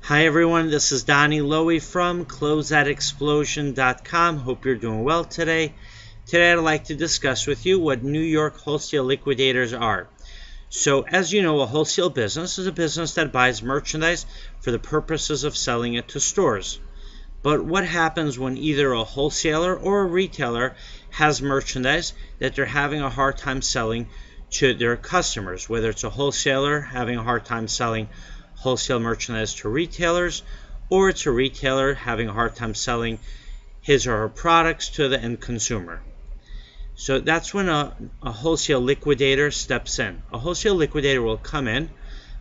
Hi everyone, this is Donny Lowy from Closeout.com. Hope you're doing well today. Today I'd like to discuss with you what New York Wholesale Liquidators are. So as you know, a wholesale business is a business that buys merchandise for the purposes of selling it to stores. But what happens when either a wholesaler or a retailer has merchandise that they're having a hard time selling to their customers, whether it's a wholesaler having a hard time selling wholesale merchandise to retailers, or it's a retailer having a hard time selling his or her products to the end consumer. So that's when a wholesale liquidator steps in. A wholesale liquidator will come in,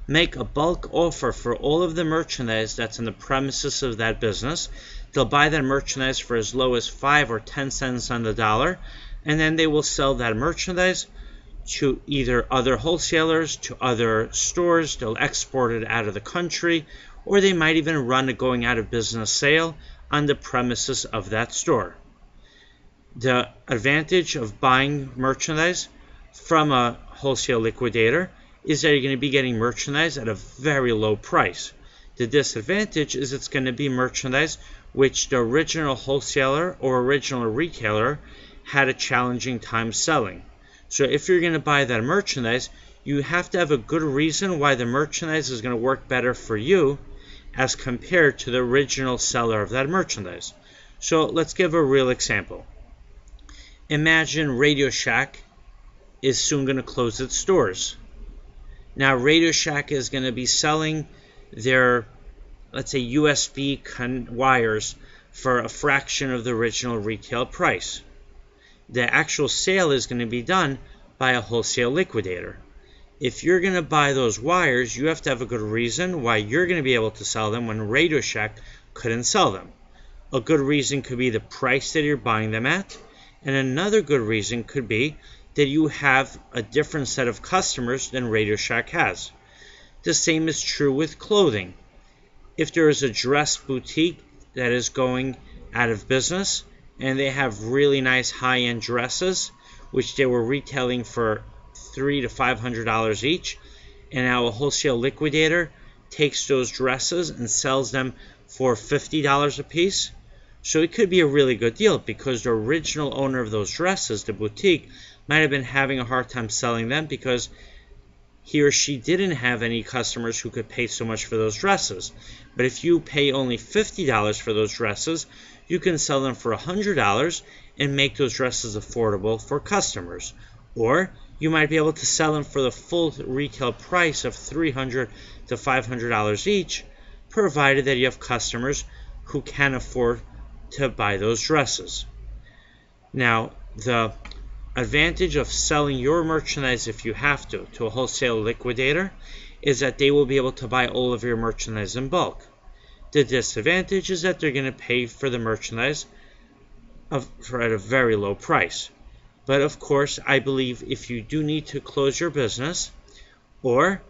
make a bulk offer for all of the merchandise that's in the premises of that business. They'll buy that merchandise for as low as 5 or 10 cents on the dollar, and then they will sell that merchandise to either other wholesalers, to other stores. They'll export it out of the country, or they might even run a going out of business sale on the premises of that store. The advantage of buying merchandise from a wholesale liquidator is that you're going to be getting merchandise at a very low price. The disadvantage is it's going to be merchandise which the original wholesaler or original retailer had a challenging time selling. So if you're going to buy that merchandise, you have to have a good reason why the merchandise is going to work better for you as compared to the original seller of that merchandise. So let's give a real example. Imagine Radio Shack is soon going to close its stores. Now Radio Shack is going to be selling their, let's say, USB wires for a fraction of the original retail price. The actual sale is going to be done by a wholesale liquidator. If you're going to buy those wires, you have to have a good reason why you're going to be able to sell them when Radio Shack couldn't sell them. A good reason could be the price that you're buying them at, and another good reason could be that you have a different set of customers than Radio Shack has. The same is true with clothing. If there is a dress boutique that is going out of business, and they have really nice high-end dresses, which they were retailing for $300 to $500 each, and now a wholesale liquidator takes those dresses and sells them for $50 a piece. So it could be a really good deal because the original owner of those dresses, the boutique, might have been having a hard time selling them because he or she didn't have any customers who could pay so much for those dresses. But if you pay only $50 for those dresses, you can sell them for $100 and make those dresses affordable for customers. Or you might be able to sell them for the full retail price of $300 to $500 each, provided that you have customers who can afford to buy those dresses. Now, the advantage of selling your merchandise, if you have to a wholesale liquidator, is that they will be able to buy all of your merchandise in bulk. The disadvantage is that they're going to pay for the merchandise at a very low price. But of course, I believe if you do need to close your business, or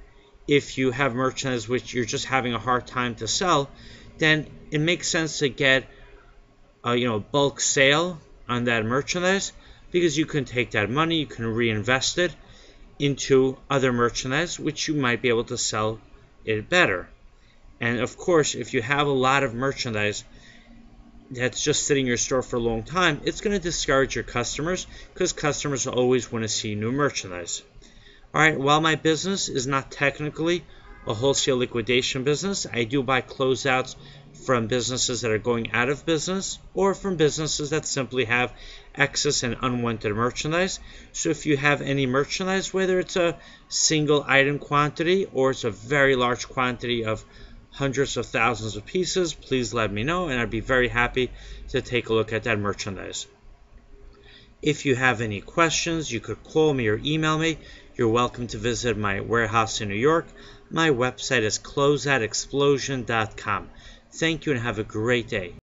if you have merchandise which you're just having a hard time to sell, then it makes sense to get a bulk sale on that merchandise, because you can take that money, you can reinvest it into other merchandise which you might be able to sell it better. And of course, if you have a lot of merchandise that's just sitting in your store for a long time, it's going to discourage your customers because customers always want to see new merchandise. Alright, while my business is not technically a wholesale liquidation business, I do buy closeouts from businesses that are going out of business or from businesses that simply have excess and unwanted merchandise. So if you have any merchandise, whether it's a single item quantity or it's a very large quantity of hundreds of thousands of pieces, please let me know, and I'd be very happy to take a look at that merchandise. If you have any questions, you could call me or email me. You're welcome to visit my warehouse in New York. My website is closeoutexplosion.com. Thank you and have a great day.